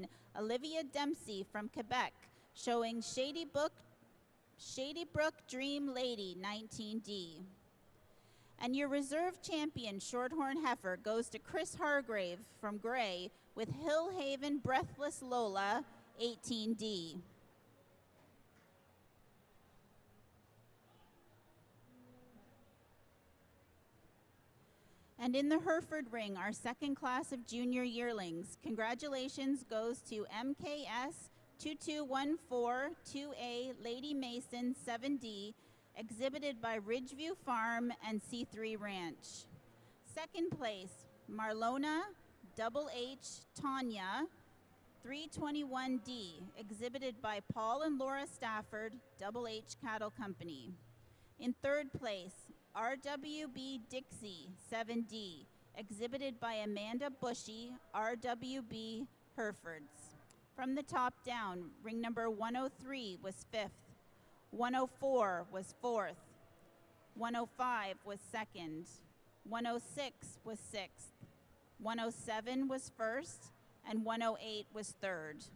queen, Olivia Dempsey from Quebec, showing Shady Brook Dream Lady 19D. And your reserve champion, Shorthorn Heifer, goes to Chris Hargrave from Gray with Hillhaven Breathless Lola 18D. And in the Hereford ring, our second class of junior yearlings, congratulations goes to MKS 22142A Lady Mason 7D, exhibited by Ridgeview Farm and C3 Ranch. Second place, Marlona Double H Tanya 321D, exhibited by Paul and Laura Stafford, Double H Cattle Company. In third place, RWB Dixie 7D, exhibited by Amanda Bushy, RWB Herefords. From the top down, ring number 103 was 5th, 104 was 4th, 105 was 2nd, 106 was 6th, 107 was 1st, and 108 was 3rd.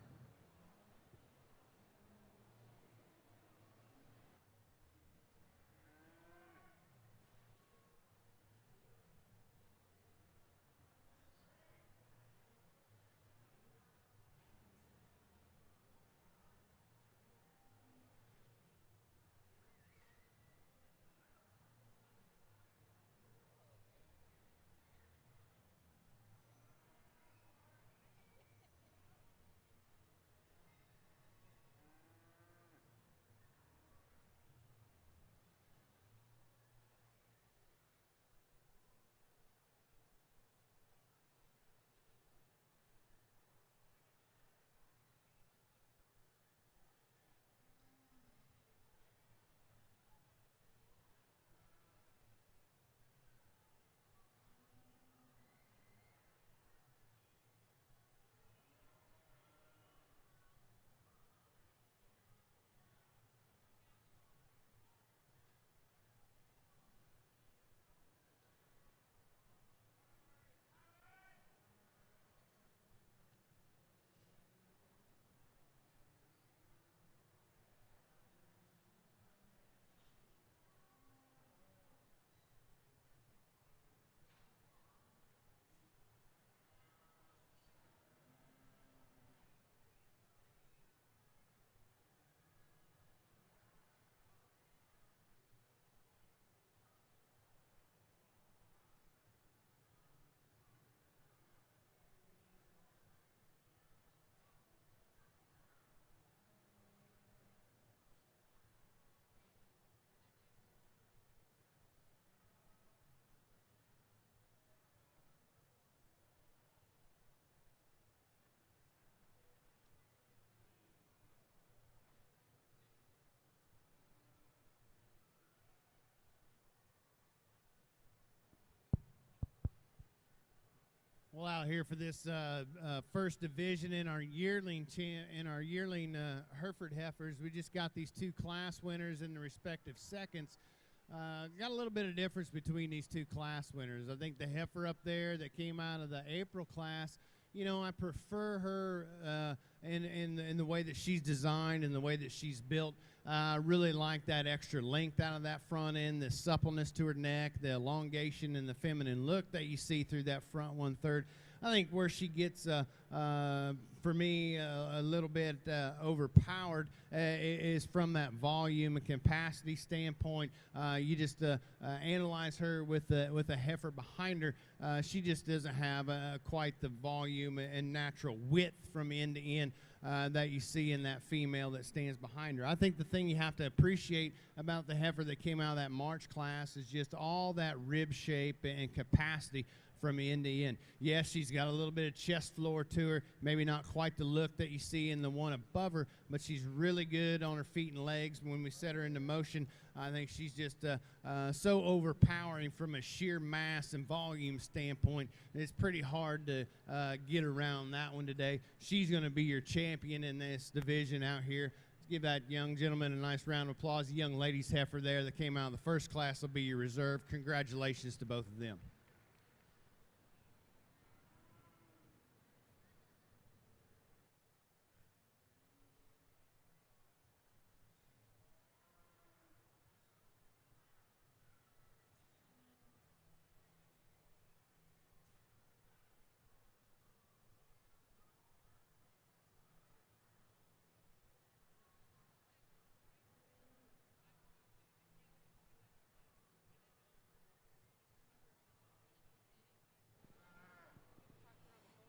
Well, out here for this first division in our yearling Hereford heifers, we just got these two class winners in the respective seconds. Got a little bit of difference between these two class winners. I think the heifer up there that came out of the April class, you know, I prefer her in the way that she's designed and the way that she's built. I really like that extra length out of that front end, the suppleness to her neck, the elongation and the feminine look that you see through that front 1/3. I think where she gets, for me, a little bit overpowered is from that volume and capacity standpoint. You just analyze her with the heifer behind her. She just doesn't have quite the volume and natural width from end to end that you see in that female that stands behind her. I think the thing you have to appreciate about the heifer that came out of that March class is just all that rib shape and capacity from end to end. Yes, she's got a little bit of chest floor to her, maybe not quite the look that you see in the one above her, but she's really good on her feet and legs. When we set her into motion, I think she's just so overpowering from a sheer mass and volume standpoint. It's pretty hard to get around that one today. She's going to be your champion in this division out here. Give that young gentleman a nice round of applause. The young ladies heifer there that came out of the first class will be your reserve. Congratulations to both of them.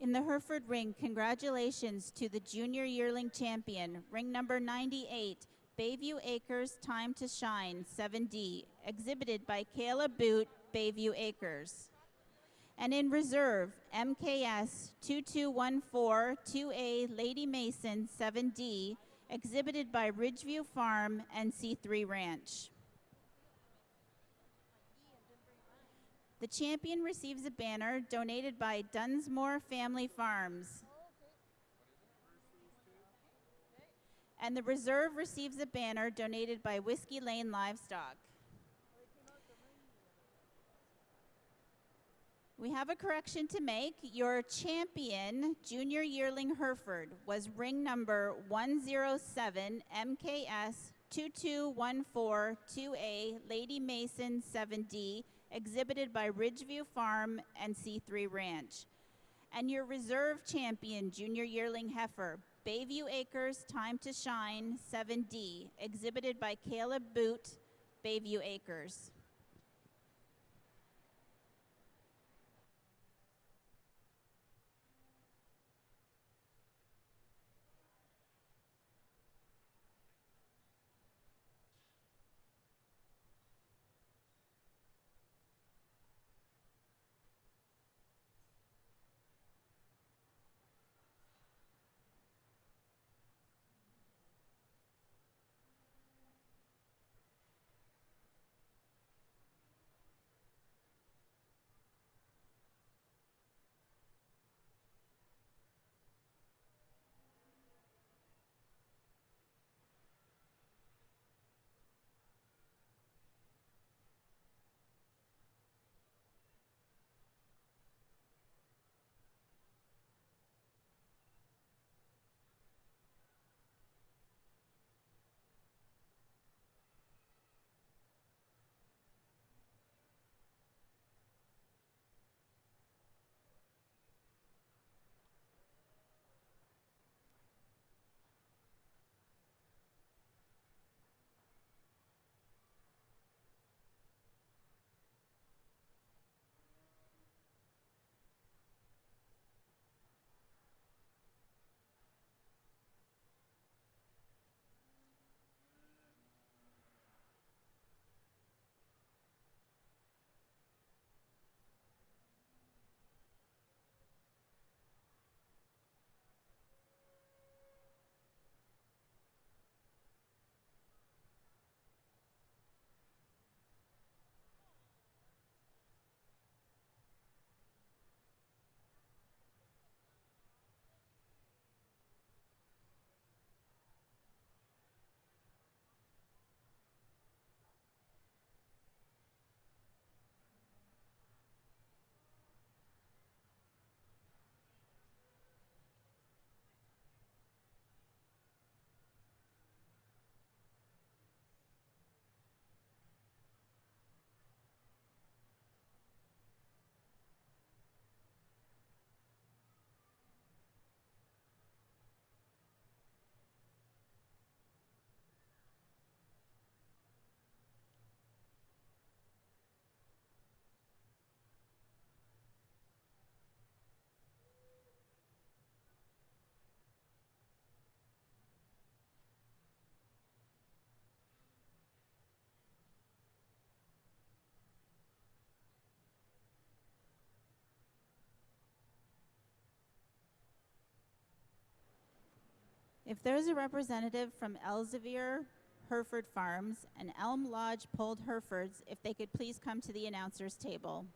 In the Hereford ring, congratulations to the junior yearling champion, ring number 98, Bayview Acres Time to Shine 7D, exhibited by Kayla Boot, Bayview Acres. And in reserve, MKS 2214 2A Lady Mason 7D, exhibited by Ridgeview Farm and C3 Ranch. The champion receives a banner donated by Dunsmore Family Farms. And the reserve receives a banner donated by Whiskey Lane Livestock. We have a correction to make. Your champion, junior yearling Hereford, was ring number 107 MKS 2214 2A Lady Mason 7D, exhibited by Ridgeview Farm and C3 Ranch. And your reserve champion, junior yearling Heifer, Bayview Acres Time to Shine 7D, exhibited by Caleb Boot, Bayview Acres. If there's a representative from Elsevier Hereford Farms and Elm Lodge Polled Herefords, if they could please come to the announcer's table.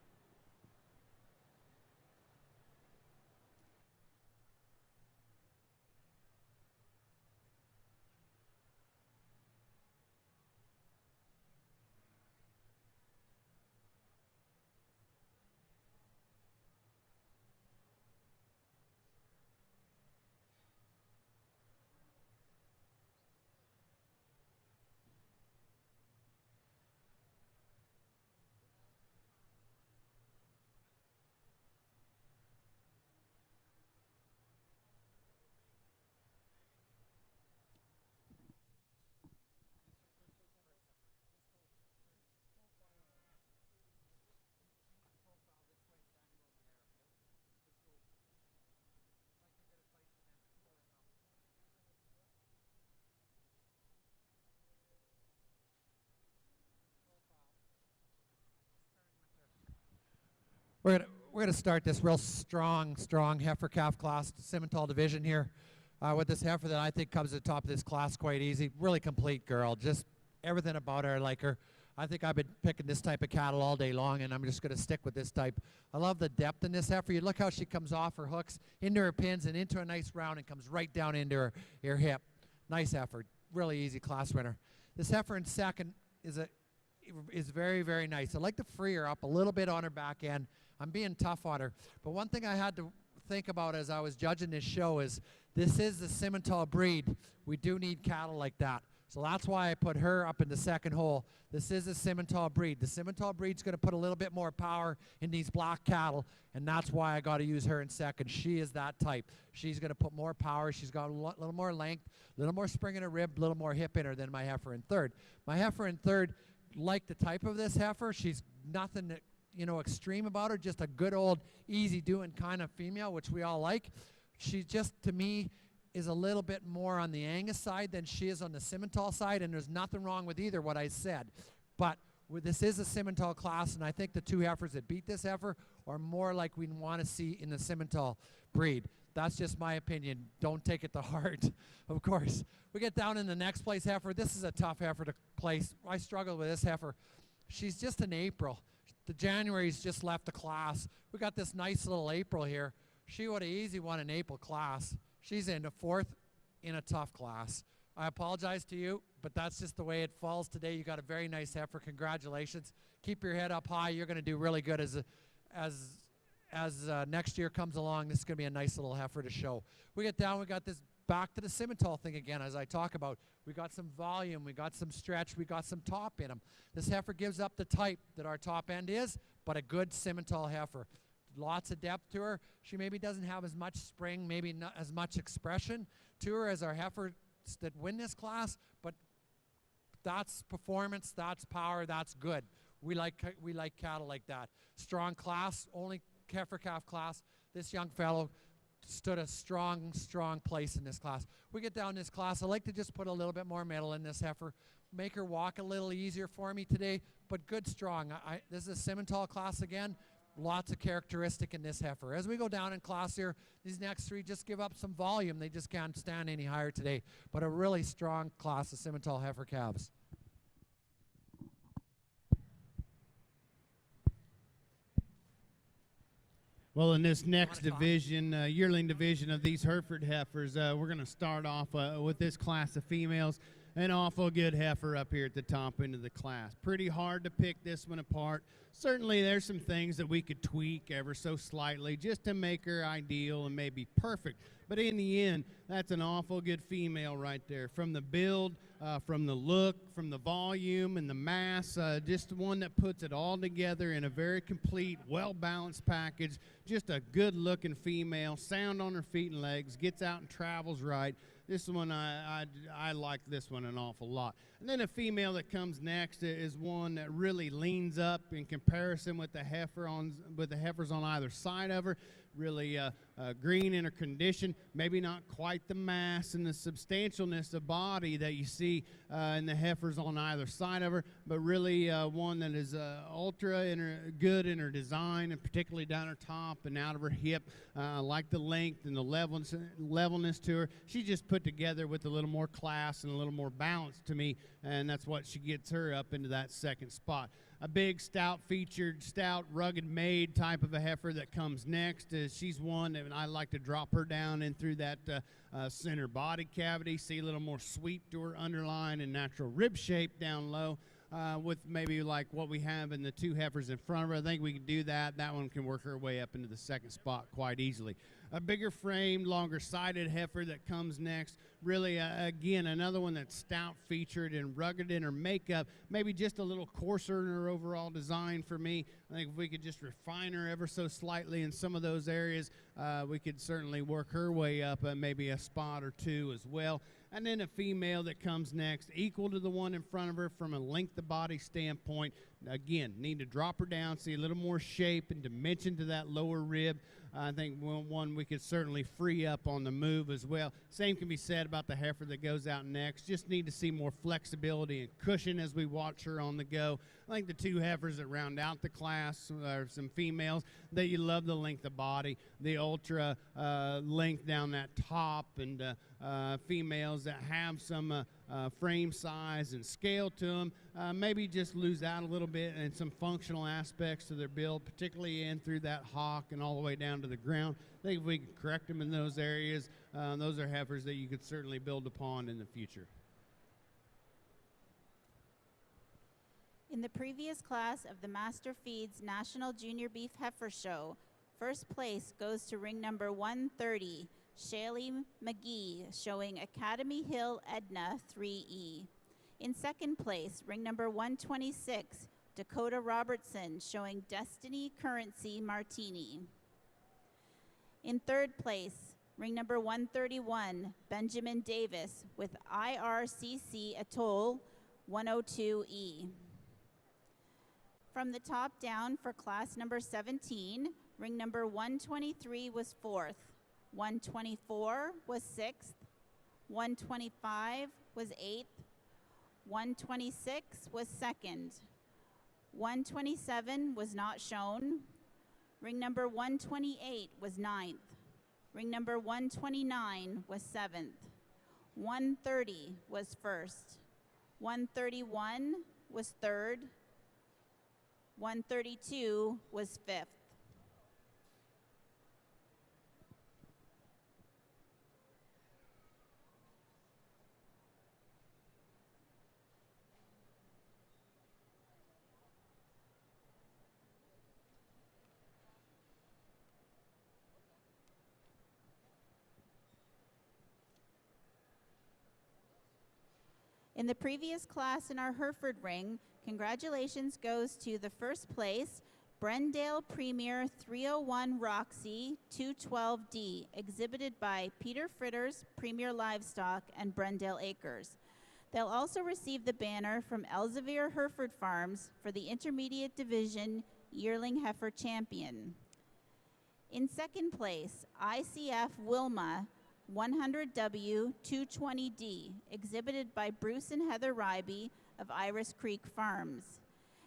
We're gonna start this real strong heifer calf class Simmental division here with this heifer that I think comes to the top of this class quite easy. Really complete girl, just everything about her I like her. I think I've been picking this type of cattle all day long, and I'm just going to stick with this type. I love the depth in this heifer. You look how she comes off her hooks into her pins and into a nice round and comes right down into her hip. Nice heifer, really easy class winner. This heifer in second is very, very nice. I'd like to free her up a little bit on her back end. I'm being tough on her. But one thing I had to think about as I was judging this show is this is the Simmental breed. We do need cattle like that. So that's why I put her up in the second hole. This is a Simmental breed. The Simmental breed's going to put a little bit more power in these black cattle, and that's why I got to use her in second. She is that type. She's going to put more power. She's got a little more length, a little more spring in her rib, a little more hip in her than my heifer in third. My heifer in third, like the type of this heifer, she's nothing that, extreme about her, just a good old easy doing kind of female, which we all like. She just, to me, is a little bit more on the Angus side than she is on the Simmental side, and there's nothing wrong with either what I said. But this is a Simmental class, and I think the two heifers that beat this heifer are more like we want to see in the Simmental breed. That's just my opinion. Don't take it to heart, of course. We get down in the next place heifer. This is a tough heifer to place. I struggled with this heifer. She's just in April. The January's just left the class. We got this nice little April here. She would have easy won an April class. She's in the fourth in a tough class. I apologize to you, but that's just the way it falls today. You got a very nice heifer. Congratulations. Keep your head up high. You're going to do really good as next year comes along. This is going to be a nice little heifer to show. We get down. We got this back to the Simmental thing again, as I talk about. We got some volume. We got some stretch. We got some top in them. This heifer gives up the type that our top end is, but a good Simmental heifer. Lots of depth to her. She maybe doesn't have as much spring, maybe not as much expression to her as our heifers that win this class, but that's performance, that's power, that's good. We like cattle like that. Strong class, only heifer calf class. This young fellow stood a strong place in this class. We get down this class. I like to just put a little bit more metal in this heifer, make her walk a little easier for me today, but good strong. This is a Simmental class again. Lots of characteristic in this heifer. As we go down in class here, these next three just give up some volume. They just can't stand any higher today. But a really strong class of Simmental heifer calves. Well, in this next division, yearling division of these Hereford heifers, we're going to start off with this class of females. An awful good heifer up here at the top end of the class. Pretty hard to pick this one apart. Certainly there's some things that we could tweak ever so slightly just to make her ideal and maybe perfect. But in the end, that's an awful good female right there. From the build, from the look, from the volume and the mass, just one that puts it all together in a very complete, well-balanced package. Just a good-looking female, sound on her feet and legs, gets out and travels right. This one, I like this one an awful lot. And then a female that comes next is one that really leans up in comparison with the heifers on either side of her. Really green in her condition, maybe not quite the mass and the substantialness of body that you see in the heifers on either side of her, but really one that is ultra good in her design, and particularly down her top and out of her hip. Like the length and the levelness to her. She's just put together with a little more class and a little more balance to me, and that's what she gets her up into that second spot. A big, stout-featured, stout, rugged-made type of a heifer that comes next. She's one that I like to drop her down in through that center body cavity, see a little more sweep to her underline and natural rib shape down low. With maybe like what we have in the two heifers in front of her. I think we can do that. That one can work her way up into the second spot quite easily. A bigger framed, longer sided heifer that comes next. Really, again, another one that's stout featured and rugged in her makeup. Maybe just a little coarser in her overall design for me. I think if we could just refine her ever so slightly in some of those areas, we could certainly work her way up maybe a spot or two as well. And then a female that comes next, equal to the one in front of her from a length of body standpoint. Again, need to drop her down, see a little more shape and dimension to that lower rib. I think one we could certainly free up on the move as well. Same can be said about the heifer that goes out next. Just need to see more flexibility and cushion as we watch her on the go. I think the two heifers that round out the class are some females that you love the length of body, the ultra length down that top, and females that have some frame size and scale to them. Maybe just lose out a little bit and some functional aspects to their build, particularly in through that hock and all the way down to the ground. I think if we could correct them in those areas, those are heifers that you could certainly build upon in the future. In the previous class of the Masterfeeds National Junior Beef Heifer Show, first place goes to ring number 130, Shaley McGee, showing Academy Hill Edna 3E. In second place, ring number 126, Dakota Robertson, showing Destiny Currency Martini. In third place, ring number 131, Benjamin Davis, with IRCC Atoll 102E. From the top down for class number 17, ring number 123 was fourth, 124 was sixth, 125 was eighth, 126 was second, 127 was not shown, ring number 128 was ninth, ring number 129 was seventh, 130 was first, 131 was third, 132 was fifth. In the previous class in our Hereford ring, congratulations goes to the first place, Brendale Premier 301 Roxy 212D, exhibited by Peter Fritters, Premier Livestock, and Brendale Acres. They'll also receive the banner from Elsevier Hereford Farms for the Intermediate Division Yearling Heifer Champion. In second place, ICF Wilma 100W 220D, exhibited by Bruce and Heather Ryby of Iris Creek Farms.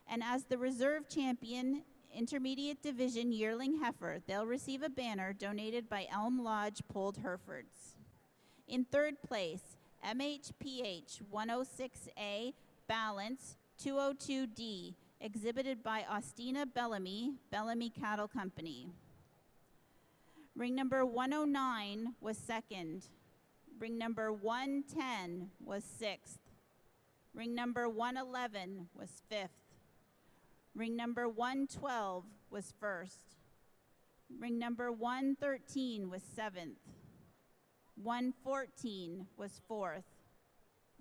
And as the reserve champion Intermediate Division Yearling Heifer, they'll receive a banner donated by Elm Lodge Polled Herefords. In third place, MHPH 106A Balance 202D, exhibited by Austina Bellamy, Bellamy Cattle Company. Ring number 109 was second. Ring number 110 was sixth. Ring number 111 was fifth. Ring number 112 was first. Ring number 113 was seventh. 114 was fourth.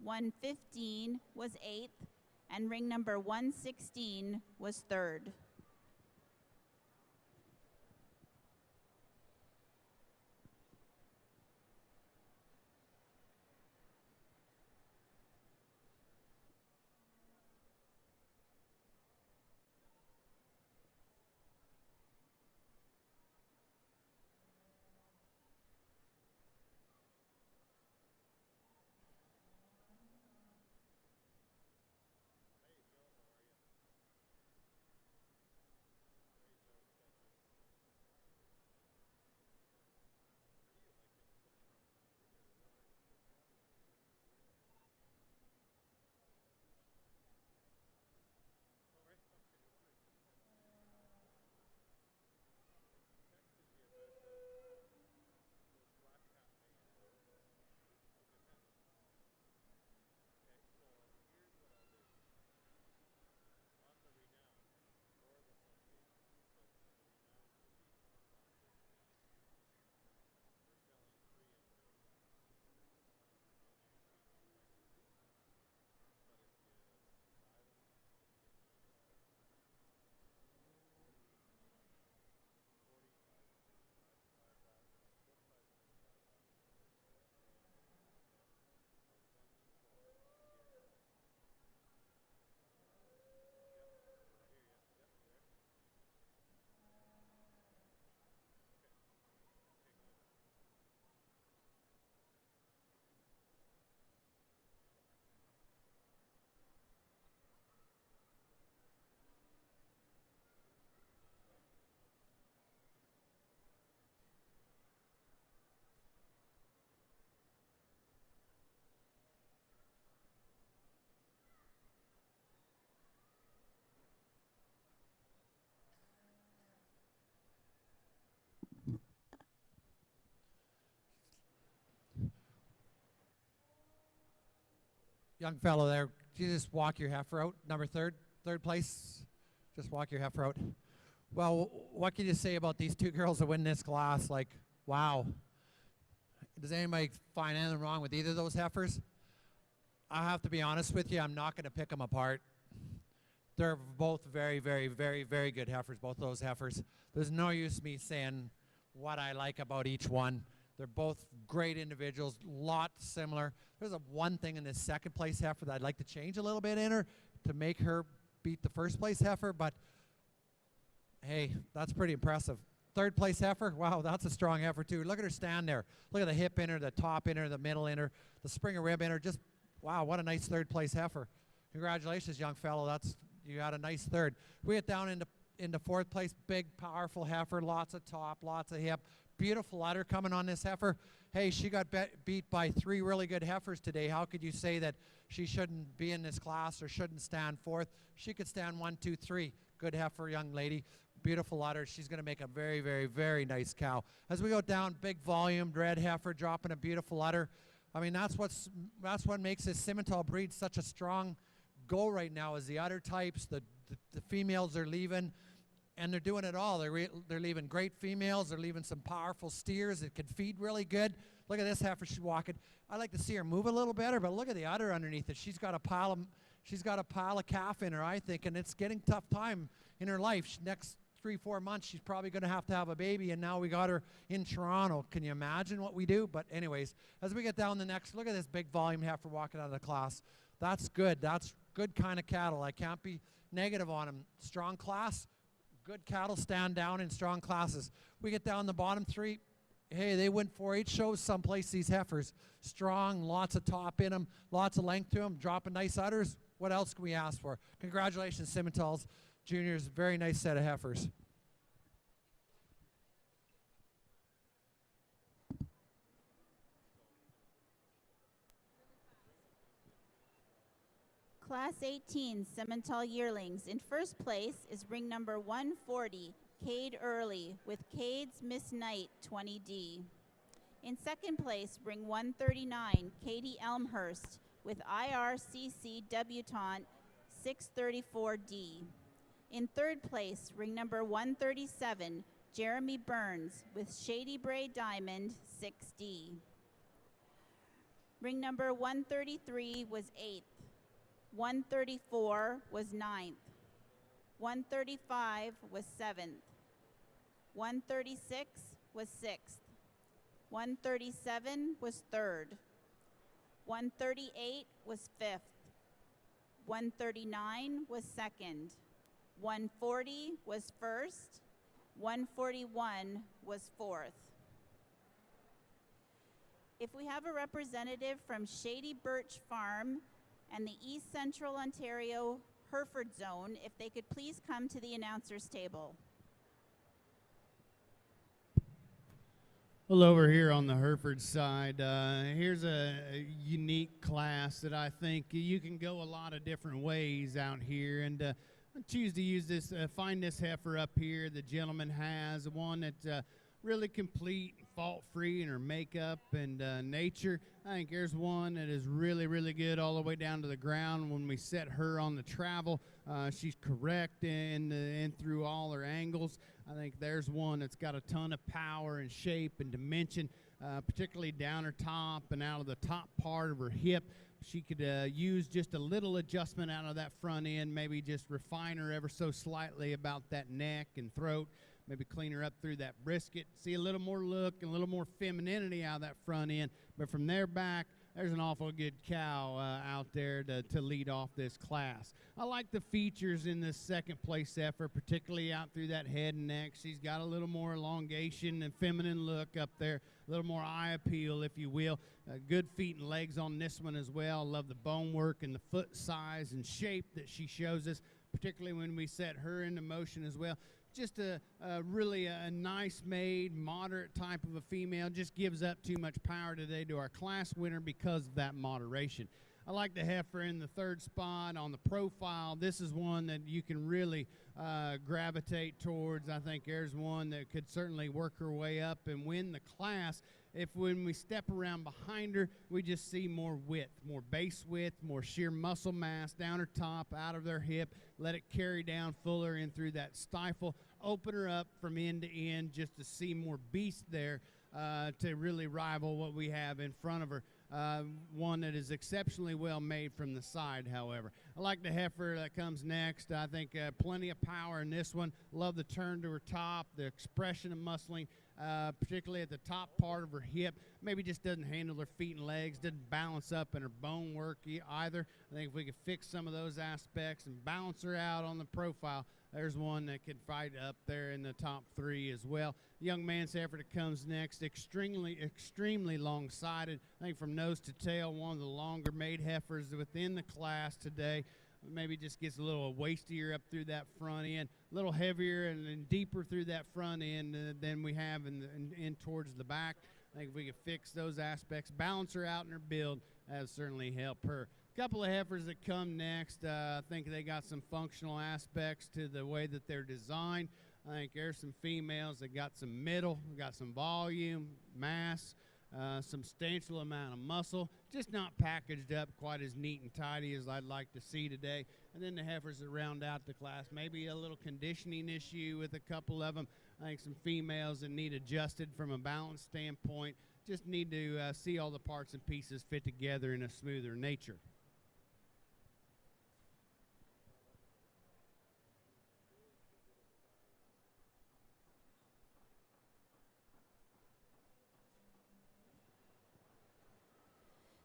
115 was eighth. And ring number 116 was third. young fellow there, you just walk your heifer out, number third place. Just walk your heifer out. Well, what can you say about these two girls that win this class? Like, wow. Does anybody find anything wrong with either of those heifers? I have to be honest with you, I'm not going to pick them apart. They're both very, very, very, very good heifers, both those heifers. There's no use me saying what I like about each one. They're both great individuals, lot similar. There's one thing in this second place heifer that I'd like to change a little bit in her to make her beat the first place heifer, but hey, that's pretty impressive. Third place heifer, wow, that's a strong heifer too. Look at her stand there. Look at the hip in her, the top in her, the middle in her, the Springer rib in her. Just, wow, what a nice third place heifer. Congratulations, young fellow. You had a nice third. We get down into fourth place, big, powerful heifer, lots of top, lots of hip. Beautiful udder coming on this heifer. Hey, she got beat by 3 really good heifers today. How could you say that she shouldn't be in this class or shouldn't stand fourth? She could stand 1, 2, 3. Good heifer, young lady. Beautiful udder. She's going to make a very, very, very nice cow. As we go down, big volume, red heifer dropping a beautiful udder. I mean, that's what makes this Simmental breed such a strong go right now, is the udder types. The females are leaving. And they're doing it all. They're leaving great females. They're leaving some powerful steers that can feed really good. Look at this heifer she's walking. I like to see her move a little better, but look at the udder underneath it. She's got a pile of calf in her, I think, and it's getting tough time in her life. Next 3-4 months, she's probably going to have a baby, and now we got her in Toronto. Can you imagine what we do? But anyways, as we get down the next, look at this big volume heifer walking out of the class. That's good. That's good kind of cattle. I can't be negative on them. Strong class. Good cattle stand down in strong classes. We get down the bottom 3. Hey, they win 4-H shows someplace, these heifers. Strong, lots of top in them, lots of length to them, dropping nice udders. What else can we ask for? Congratulations, Simmentals Juniors. Very nice set of heifers. Class 18 Simmental Yearlings. In first place is ring number 140, Cade Early, with Cade's Miss Knight 20D. In second place, ring 139, Katie Elmhurst, with IRCC Debutante 634D. In third place, ring number 137, Jeremy Burns, with Shady Bray Diamond 6D. Ring number 133 was 8th. 134 was 9th. 135 was 7th. 136 was 6th. 137 was 3rd. 138 was 5th. 139 was 2nd. 140 was 1st. 141 was 4th. If we have a representative from Shady Birch Farm and the East Central Ontario Hereford Zone, if they could please come to the announcer's table. Well, over here on the Hereford side, here's a unique class that I think you can go a lot of different ways out here, and I choose to use this, find this heifer up here the gentleman has, one that's really complete, fault-free in her makeup and nature. I think there's one that is really, really good all the way down to the ground. When we set her on the travel, she's correct and through all her angles. I think there's one that's got a ton of power and shape and dimension, particularly down her top and out of the top part of her hip. She could use just a little adjustment out of that front end, maybe just refine her ever so slightly about that neck and throat. Maybe clean her up through that brisket, see a little more look and a little more femininity out of that front end. But from there back, there's an awful good cow out there to lead off this class. I like the features in this second place effort, particularly out through that head and neck. She's got a little more elongation and feminine look up there, a little more eye appeal, if you will. Good feet and legs on this one as well. Love the bone work and the foot size and shape that she shows us, particularly when we set her into motion as well. Just a really a nice made, moderate type of a female. Just gives up too much power today to our class winner because of that moderation. I like the heifer in the third spot on the profile. This is one that you can really gravitate towards. I think there's one that could certainly work her way up and win the class. if when we step around behind her, we just see more width, more base width, more sheer muscle mass down her top, out of their hip, let it carry down fuller in through that stifle, open her up from end to end just to see more beast there to really rival what we have in front of her. One that is exceptionally well made from the side, however. I like the heifer that comes next. I think plenty of power in this one. Love the turn to her top, the expression of muscling, particularly at the top part of her hip. Maybe just doesn't handle her feet and legs, doesn't balance up in her bone work either. I think if we could fix some of those aspects and balance her out on the profile, there's one that could fight up there in the top 3 as well. The young man's heifer that comes next, extremely long-sided. I think from nose to tail, one of the longer made heifers within the class today. Maybe just gets a little waistier up through that front end, a little heavier and deeper through that front end than we have in towards the back. I think if we could fix those aspects, balance her out in her build, that would certainly help her. A couple of heifers that come next, I think they got some functional aspects to the way that they're designed. I think there's some females that got some middle, got some volume, mass, substantial amount of muscle, just not packaged up quite as neat and tidy as I'd like to see today. And then the heifers that round out the class, maybe a little conditioning issue with a couple of them. I think some females that need adjusted from a balance standpoint, just need to see all the parts and pieces fit together in a smoother nature.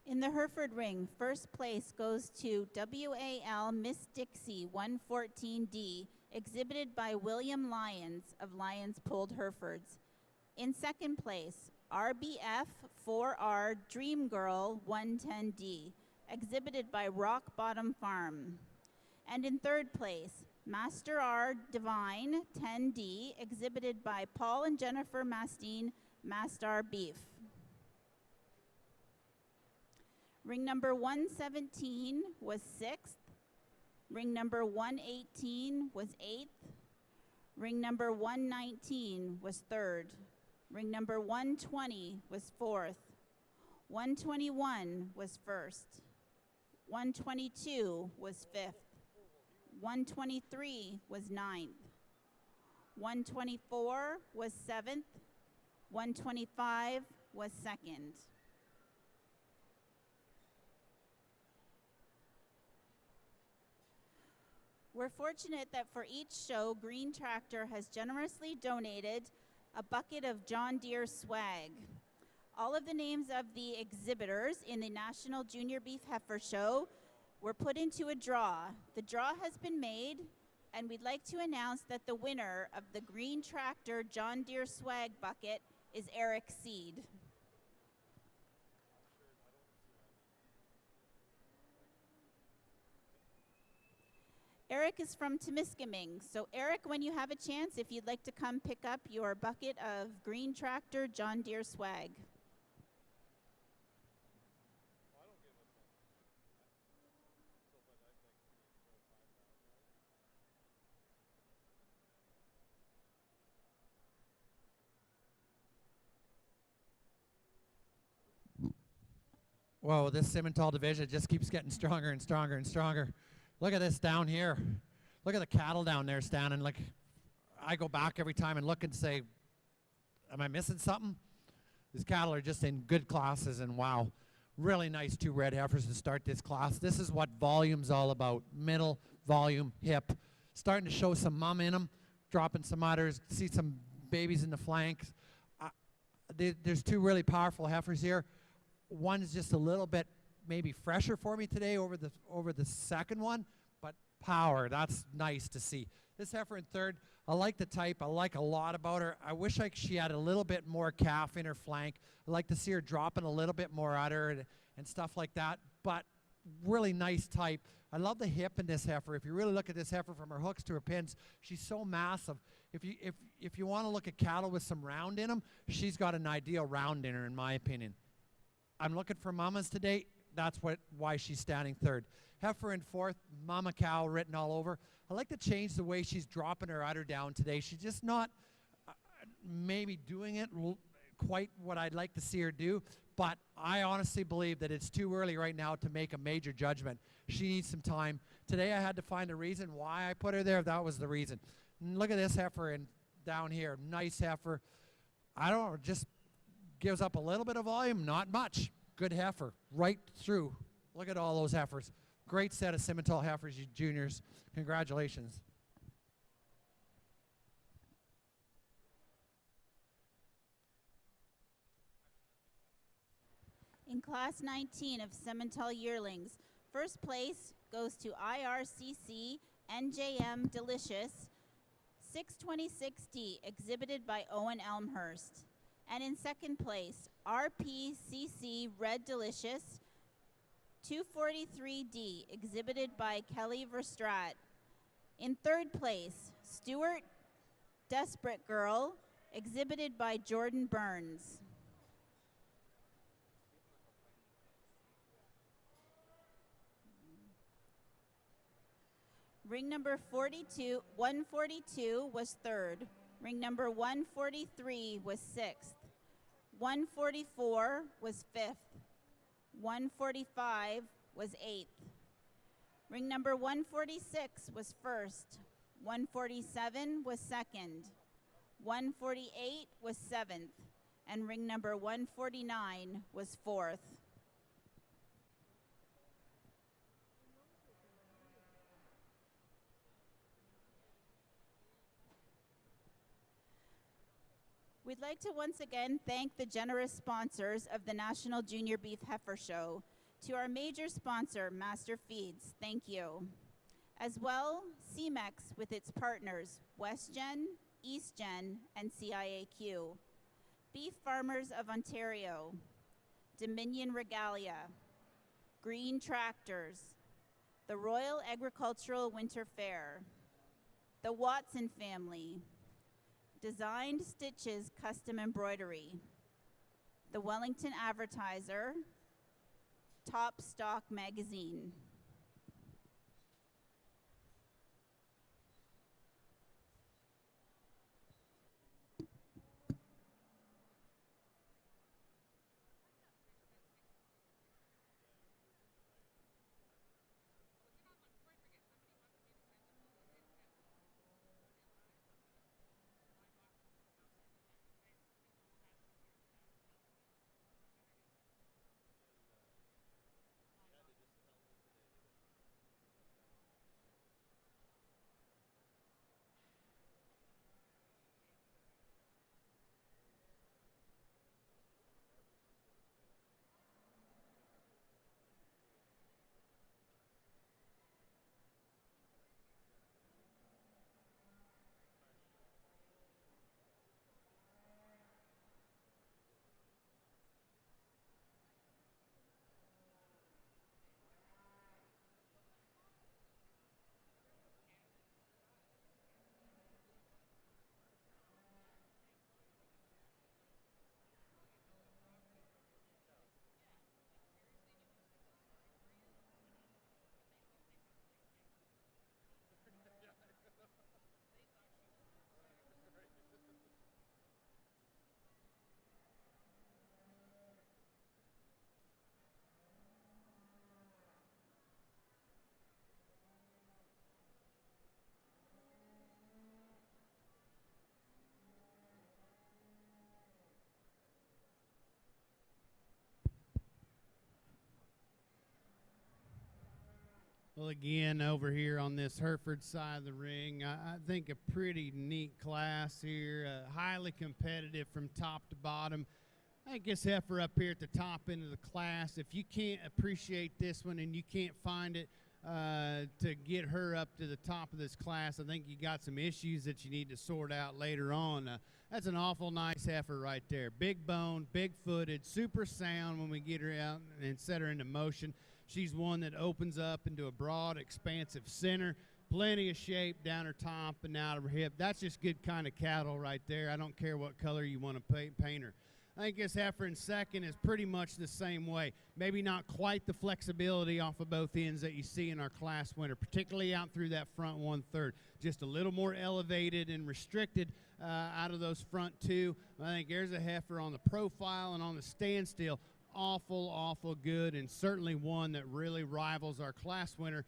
In the Hereford ring, first place goes to WAL Miss Dixie 114D, exhibited by William Lyons of Lyons Pulled Herefords. In second place, RBF 4R Dream Girl 110D, exhibited by Rock Bottom Farm. And in third place, Master R Divine 10D, exhibited by Paul and Jennifer Mastine, Mastar Beef. Ring number 117 was 6th. Ring number 118 was 8th. Ring number 119 was 3rd. Ring number 120 was 4th. 121 was 1st. 122 was 5th. 123 was 9th. 124 was 7th. 125 was 2nd. We're fortunate that for each show, Green Tractor has generously donated a bucket of John Deere swag. All of the names of the exhibitors in the National Junior Beef Heifer Show were put into a draw. The draw has been made, and we'd like to announce that the winner of the Green Tractor John Deere swag bucket is Eric Seed. Eric is from Temiskaming. So Eric, when you have a chance, if you'd like to come pick up your bucket of Green Tractor John Deere swag. Whoa, this Simmental division just keeps getting stronger and stronger and stronger. Look at this down here. Look at the cattle down there standing. Like, I go back every time and look and say, am I missing something? These cattle are just in good classes, and wow, really nice 2 red heifers to start this class. This is what volume's all about. Middle, volume, hip. Starting to show some mum in them, dropping some udders, see some babies in the flanks. There's 2 really powerful heifers here. One's just a little bit maybe fresher for me today over the second one, but power, that's nice to see. This heifer in third, I like the type. I like a lot about her. I wish she had a little bit more calf in her flank. I like to see her dropping a little bit more udder and stuff like that, but really nice type. I love the hip in this heifer. If you really look at this heifer from her hooks to her pins, she's so massive. If you want to look at cattle with some round in them, she's got an ideal round in her, in my opinion. I'm looking for mamas today. That's why she's standing third. Heifer in fourth, mama cow written all over. I like to change the way she's dropping her udder down today. She's just not maybe doing it quite what I'd like to see her do, but I honestly believe that it's too early right now to make a major judgment. She needs some time. Today I had to find a reason why I put her there. That was the reason. And look at this heifer down here. Nice heifer. I don't know, just gives up a little bit of volume, not much. Good heifer, right through. Look at all those heifers. Great set of Simmental heifers, you juniors. Congratulations. In Class 19 of Simmental yearlings, first place goes to IRCC NJM Delicious 626D, exhibited by Owen Elmhurst. And in second place, RPCC Red Delicious 243D, exhibited by Kelly Verstrat. In third place, Stuart Desperate Girl, exhibited by Jordan Burns. Ring number 142 was third. Ring number 143 was sixth. 144 was fifth. 145 was eighth. Ring number 146 was first. 147 was second. 148 was seventh. And ring number 149 was fourth. We'd like to once again thank the generous sponsors of the National Junior Beef Heifer Show. To our major sponsor, Masterfeeds, thank you. As well, Semex with its partners, WestGen, EastGen, and CIAQ. Beef Farmers of Ontario, Dominion Regalia, Green Tractors, the Royal Agricultural Winter Fair, the Watson family, Designed Stitches Custom Embroidery, the Wellington Advertiser, Top Stock Magazine. Well, again, over here on this Hereford side of the ring, I think a pretty neat class here, highly competitive from top to bottom. I think this heifer up here at the top end of the class, if you can't appreciate this one and you can't find it to get her up to the top of this class, I think you got some issues that you need to sort out later on. That's an awful nice heifer right there. Big bone, big footed, super sound when we get her out and set her into motion. She's one that opens up into a broad, expansive center, plenty of shape down her top and out of her hip. That's just good kind of cattle right there. I don't care what color you want to paint her. I think this heifer in second is pretty much the same way. Maybe not quite the flexibility off of both ends that you see in our class winner, particularly out through that front 1/3. Just a little more elevated and restricted out of those front two. I think there's a heifer on the profile and on the standstill. Awful good, and certainly one that really rivals our class winner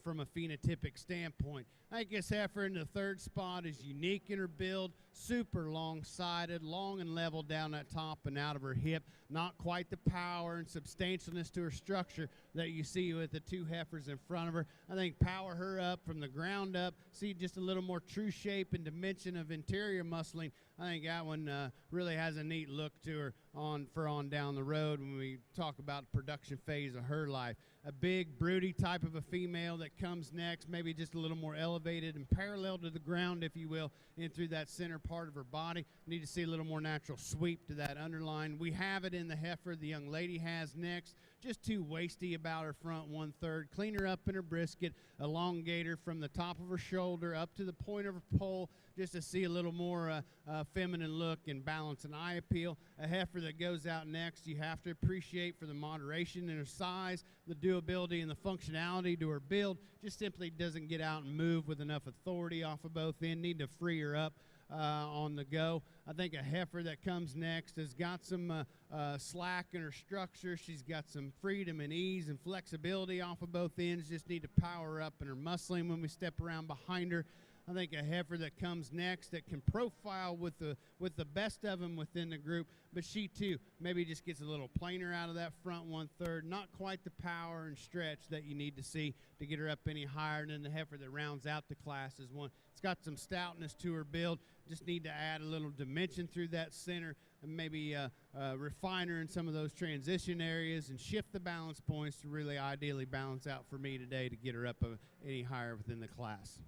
from a phenotypic standpoint. I think this heifer in the third spot is unique in her build, super long-sided, long and level down that top and out of her hip. Not quite the power and substantialness to her structure that you see with the two heifers in front of her. I think power her up from the ground up, see just a little more true shape and dimension of interior muscling. I think that one really has a neat look to her on down the road when we talk about the production phase of her life. A big, broody type of a female that comes next, maybe just a little more elevated and parallel to the ground, if you will, in through that center part of her body. Need to see a little more natural sweep to that underline. We have it in the heifer the young lady has next. Just too wasty about her front 1/3. Clean her up in her brisket, elongate her from the top of her shoulder up to the point of her pole, just to see a little more feminine look and balance and eye appeal. A heifer that goes out next, you have to appreciate for the moderation in her size, the durability and the functionality to her build. Just simply doesn't get out and move with enough authority off of both ends. Need to free her up on the go. I think a heifer that comes next has got some slack in her structure. She's got some freedom and ease and flexibility off of both ends. Just need to power her up in her muscling when we step around behind her. I think a heifer that comes next that can profile with the best of them within the group, but she too maybe just gets a little plainer out of that front 1/3. Not quite the power and stretch that you need to see to get her up any higher than the heifer that rounds out the class is one. It's got some stoutness to her build. Just need to add a little dimension through that center and maybe refine her in some of those transition areas and shift the balance points to really ideally balance out for me today to get her up any higher within the class.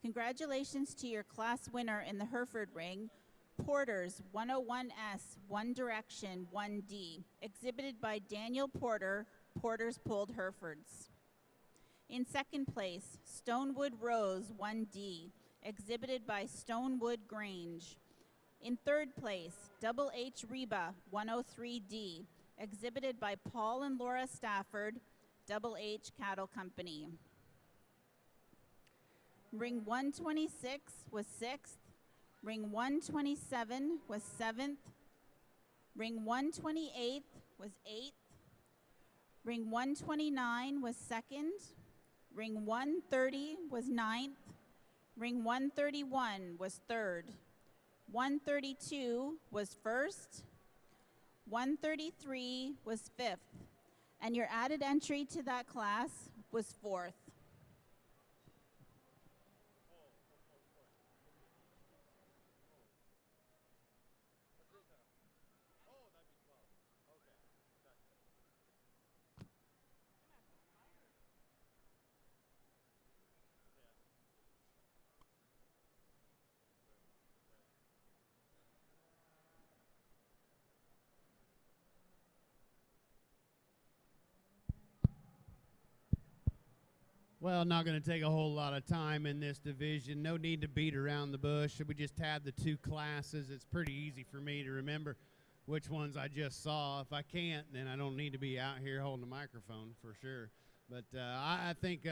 Congratulations to your class winner in the Hereford ring, Porter's 101S, One Direction 1D, exhibited by Daniel Porter, Porter's Pulled Herefords. In second place, Stonewood Rose 1D, exhibited by Stonewood Grange. In third place, Double H Reba 103D, exhibited by Paul and Laura Stafford, Double H Cattle Company. Ring 126 was 6th. Ring 127 was 7th. Ring 128 was 8th. Ring 129 was 2nd. Ring 130 was 9th. Ring 131 was 3rd. 132 was 1st. 133 was 5th. And your added entry to that class was 4th. Well, not going to take a whole lot of time in this division. No need to beat around the bush. We just had the two classes. It's pretty easy for me to remember which ones I just saw. If I can't, then I don't need to be out here holding a microphone for sure. But I think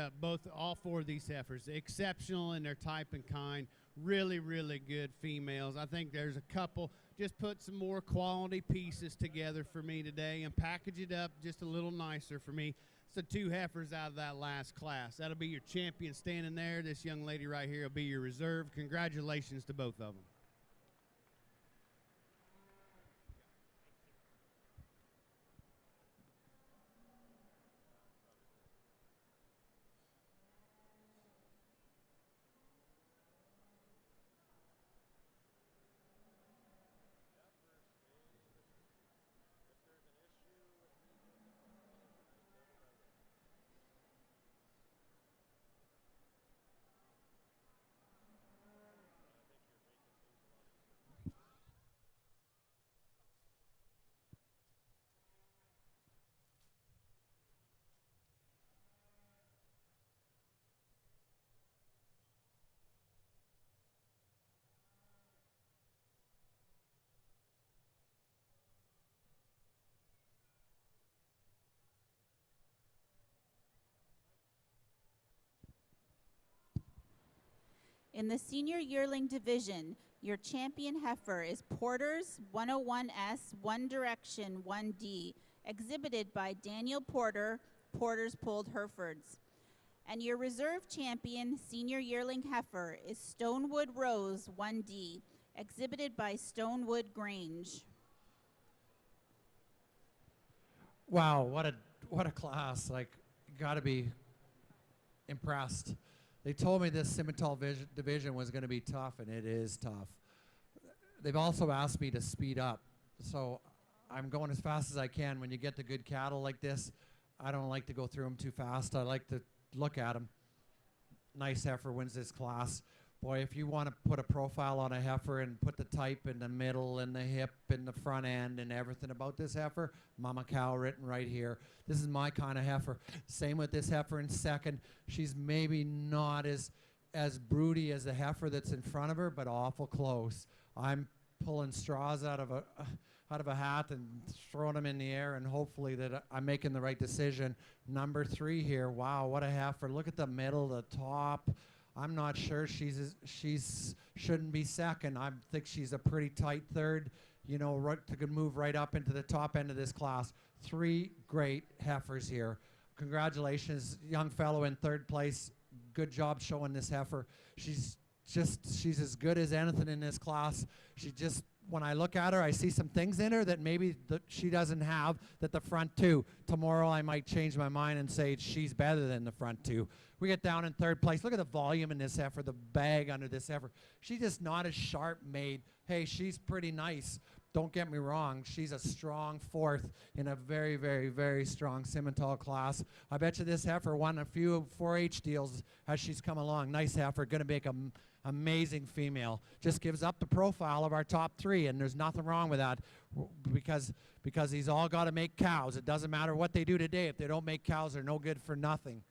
all four of these heifers, exceptional in their type and kind, really good females. I think there's a couple, just put some more quality pieces together for me today and package it up just a little nicer for me. So two heifers out of that last class. That'll be your champion standing there. This young lady right here will be your reserve. Congratulations to both of them. In the senior yearling division, your champion heifer is Porter's 101S One Direction 1D, exhibited by Daniel Porter, Porter's Pulled Herefords. And your reserve champion senior yearling heifer is Stonewood Rose 1D, exhibited by Stonewood Grange. Wow, what a class. Like, gotta be impressed. They told me this Simmental division was going to be tough, and it is tough. They've also asked me to speed up, so I'm going as fast as I can. When you get to good cattle like this, I don't like to go through them too fast. I like to look at them. Nice heifer wins this class. Boy, if you want to put a profile on a heifer and put the type in the middle and the hip and the front end and everything about this heifer, Mama Cow written right here. This is my kind of heifer. Same with this heifer in second. She's maybe not as broody as the heifer that's in front of her, but awful close. I'm pulling straws out of a hat and throwing them in the air, and hopefully that I'm making the right decision. Number 3 here. Wow, what a heifer. Look at the middle, the top. I'm not sure she's shouldn't be second. I think she's a pretty tight third, you know, to move right up into the top end of this class. 3 great heifers here. Congratulations, young fellow in third place. Good job showing this heifer. She's as good as anything in this class. When I look at her, I see some things in her that maybe she doesn't have that the front 2. Tomorrow I might change my mind and say she's better than the front 2. We get down in third place. Look at the volume in this heifer, the bag under this heifer. She's just not as sharp made. Hey, she's pretty nice. Don't get me wrong. She's a strong 4th in a very, very, very strong Simmental class. I bet you this heifer won a few 4-H deals as she's come along. Nice heifer, going to make an amazing female. Just gives up the profile of our top 3, and there's nothing wrong with that because he's all got to make cows. It doesn't matter what they do today. If they don't make cows, they're no good for nothing.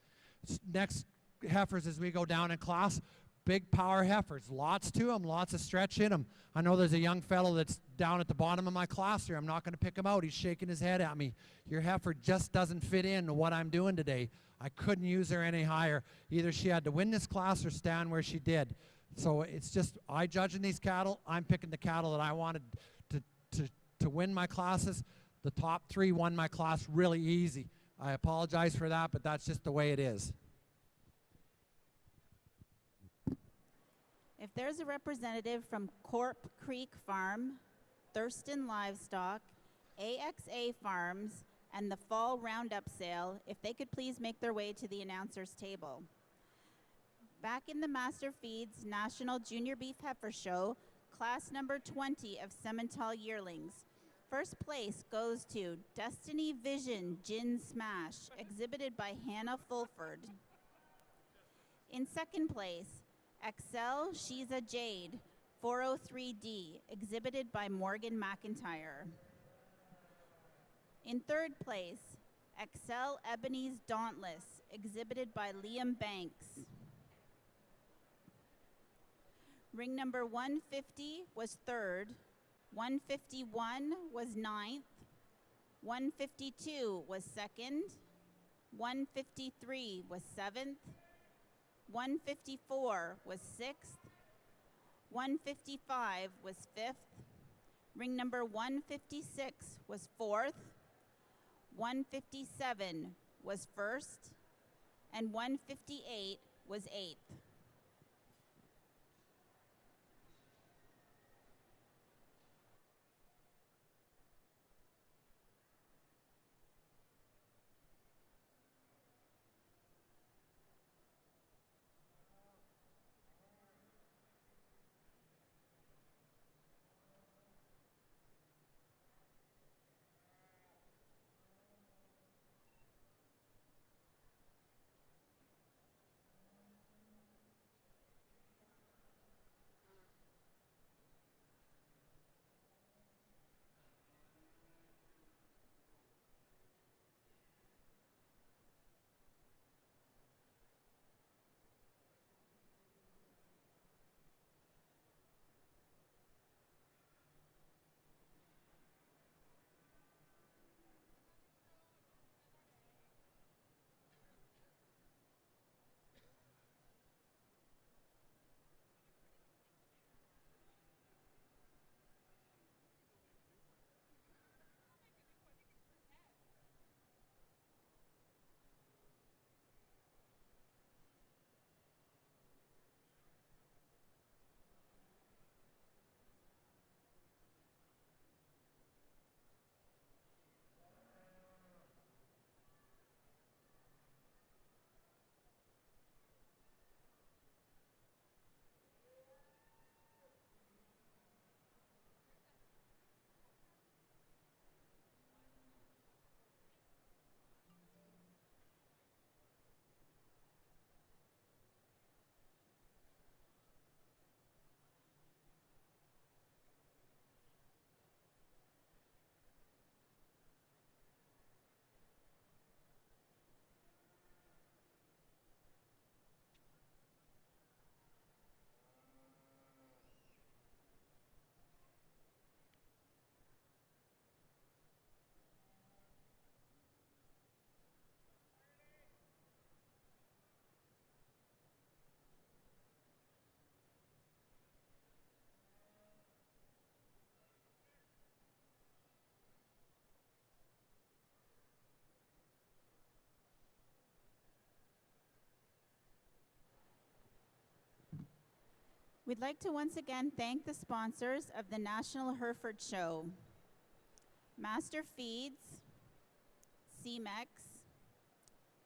Next heifers as we go down in class, big power heifers, lots to them, lots of stretch in them. I know there's a young fellow that's down at the bottom of my class here. I'm not going to pick him out. He's shaking his head at me. Your heifer just doesn't fit into what I'm doing today. I couldn't use her any higher. Either she had to win this class or stand where she did. So it's just, I judging these cattle, I'm picking the cattle that I wanted to win my classes. The top 3 won my class really easy. I apologize for that, but that's just the way it is. If there's a representative from Corp Creek Farm, Thurston Livestock, AXA Farms, and the Fall Roundup Sale, if they could please make their way to the announcer's table. Back in the Masterfeeds National Junior Beef Heifer Show, class number 20 of Simmental yearlings. First place goes to Destiny Vision Gin Smash, exhibited by Hannah Fulford. In second place, Excel She's a Jade 403D, exhibited by Morgan McIntyre. In third place, Excel Ebony's Dauntless, exhibited by Liam Banks. Ring number 150 was third, 151 was ninth, 152 was second, 153 was seventh, 154 was sixth, 155 was fifth, ring number 156 was fourth, 157 was first, and 158 was eighth. We'd like to once again thank the sponsors of the National Hereford Show: Masterfeeds, Semex,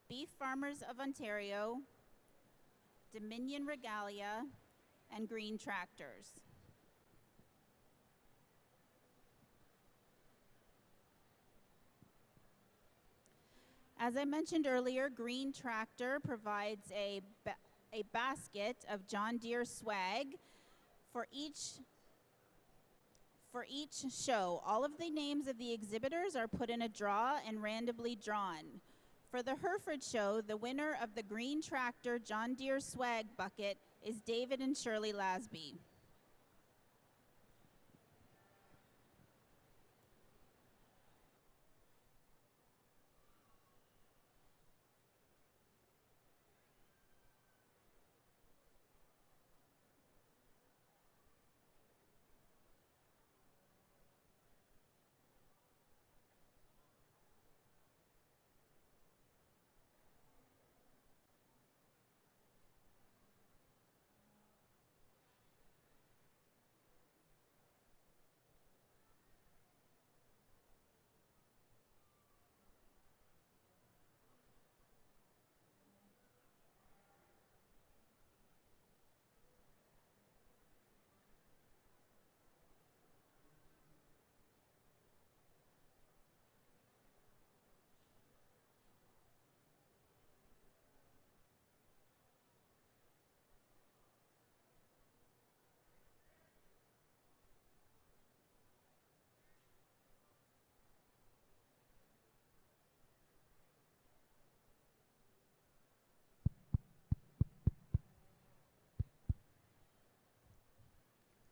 Beef Farmers of Ontario, Dominion Regalia, and Green Tractors. As I mentioned earlier, Green Tractor provides a basket of John Deere swag for each show. All of the names of the exhibitors are put in a draw and randomly drawn. For the Hereford Show, the winner of the Green Tractor John Deere swag bucket is David and Shirley Lasby.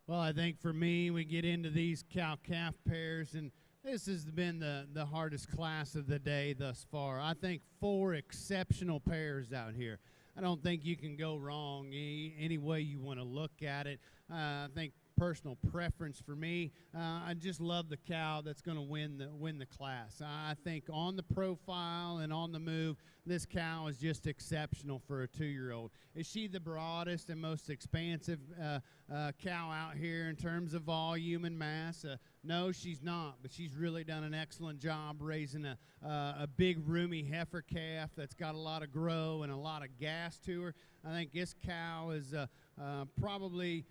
Well, I think for me, we get into these cow-calf pairs, and this has been the hardest class of the day thus far. I think 4 exceptional pairs out here. I don't think you can go wrong any way you want to look at it. I think personal preference for me, I just love the cow that's going to win the class. I think on the profile and on the move, this cow is just exceptional for a 2-year-old. Is she the broadest and most expansive cow out here in terms of volume and mass? No, she's not, but she's really done an excellent job raising a big, roomy heifer calf that's got a lot of grow and a lot of gas to her. I think this cow is probably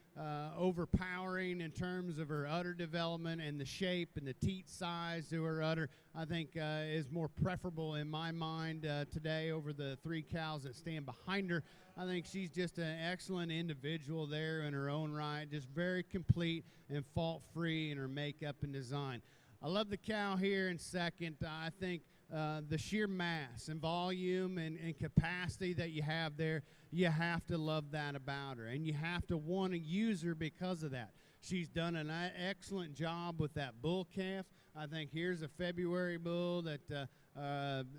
overpowering in terms of her udder development, and the shape and the teat size to her udder, I think is more preferable in my mind today over the 3 cows that stand behind her. I think she's just an excellent individual there in her own right, just very complete and fault-free in her makeup and design. I love the cow here in second. I think the sheer mass and volume and capacity that you have there, you have to love that about her, and you have to want to use her because of that. She's done an excellent job with that bull calf. I think here's a February bull that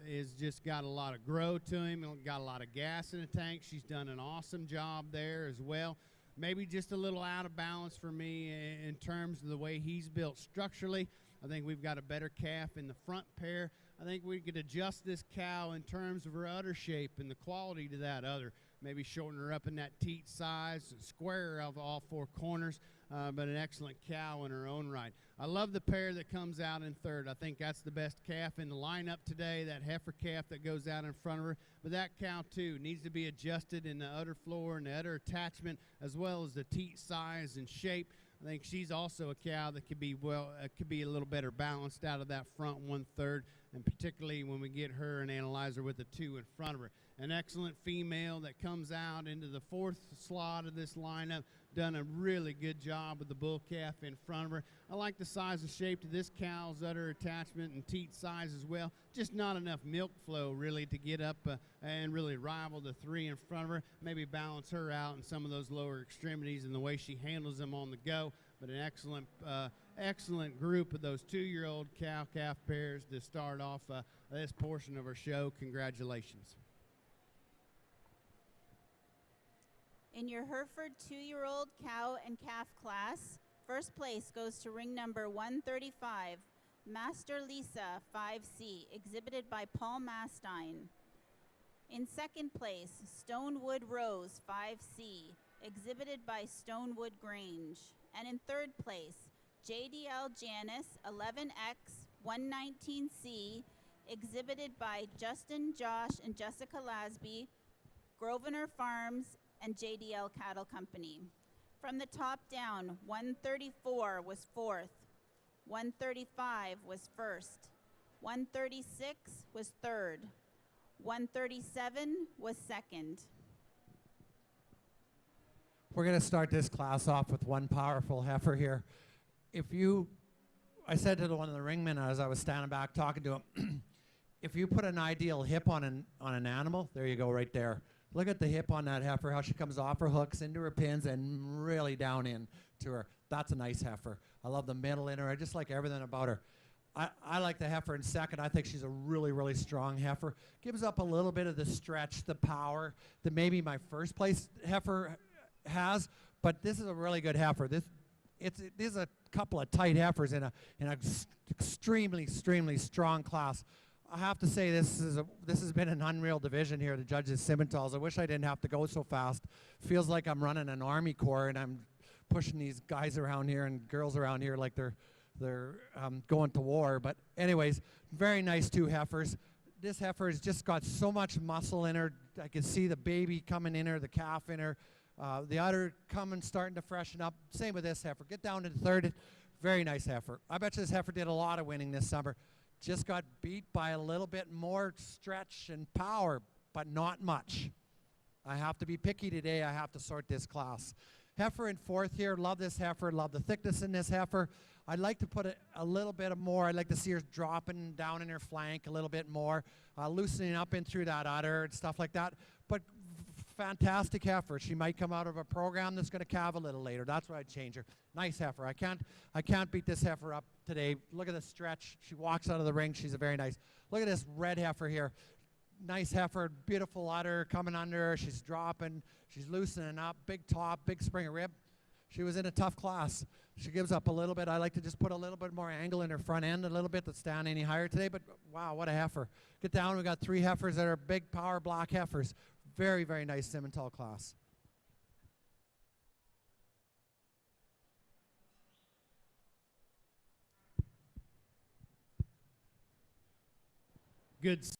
is just got a lot of grow to him and got a lot of gas in the tank. She's done an awesome job there as well. Maybe just a little out of balance for me in terms of the way he's built structurally. I think we've got a better calf in the front pair. I think we could adjust this cow in terms of her udder shape and the quality to that udder. Maybe shorten her up in that teat size, square her of all 4 corners, but an excellent cow in her own right. I love the pair that comes out in third. I think that's the best calf in the lineup today, that heifer calf that goes out in front of her. But that cow, too, needs to be adjusted in the udder floor and the udder attachment, as well as the teat size and shape. I think she's also a cow that could be a little better balanced out of that front 1/3, and particularly when we get her and analyze her with the 2 in front of her. An excellent female that comes out into the 4th slot of this lineup, done a really good job with the bull calf in front of her. I like the size and shape to this cow's udder attachment and teat size as well. Just not enough milk flow really to get up and really rival the 3 in front of her. Maybe balance her out in some of those lower extremities and the way she handles them on the go. But an excellent group of those 2-year-old cow-calf pairs to start off this portion of our show. Congratulations. In your Hereford 2-year-old cow and calf class, first place goes to ring number 135, Master Lisa 5C, exhibited by Paul Mastine. In second place, Stonewood Rose 5C, exhibited by Stonewood Grange. And in third place, JDL Janice 11X 119C, exhibited by Justin, Josh, and Jessica Lasby, Grosvenor Farms, and JDL Cattle Company. From the top down, 134 was fourth, 135 was first, 136 was third, 137 was second. We're going to start this class off with one powerful heifer here. I said to one of the ringmen as I was standing back talking to him, if you put an ideal hip on an animal, there you go right there. Look at the hip on that heifer, how she comes off her hooks into her pins and really down in to her. That's a nice heifer. I love the middle in her. I just like everything about her. I like the heifer in second. I think she's a really, really strong heifer. Gives up a little bit of the stretch, the power that maybe my first place heifer has, but this is a really good heifer. This is a couple of tight heifers in a extremely, extremely strong class. I have to say this has been an unreal division here, the judges' Simmentals. I wish I didn't have to go so fast. Feels like I'm running an Army Corps and I'm pushing these guys around here and girls around here like they're going to war. But anyways, very nice two heifers. This heifer has just got so much muscle in her. I can see the baby coming in her, the calf in her. The udder coming, starting to freshen up. Same with this heifer. Get down to the third. Very nice heifer. I bet you this heifer did a lot of winning this summer. Just got beat by a little bit more stretch and power, but not much. I have to be picky today. I have to sort this class. Heifer in fourth here. Love this heifer. Love the thickness in this heifer. I'd like to put a little bit more. I'd like to see her dropping down in her flank a little bit more, loosening up in through that udder and stuff like that. But fantastic heifer. She might come out of a program that's going to calve a little later. That's why I'd change her. Nice heifer. I can't beat this heifer up today. Look at the stretch. She walks out of the ring. She's a very nice. Look at this red heifer here. Nice heifer, beautiful udder coming under her. She's dropping. She's loosening up. Big top, big spring of rib. She was in a tough class. She gives up a little bit. I like to just put a little bit more angle in her front end a little bit to stand any higher today. But wow, what a heifer. Get down. We got three heifers that are big power block heifers. Very, very nice Simmental class. Good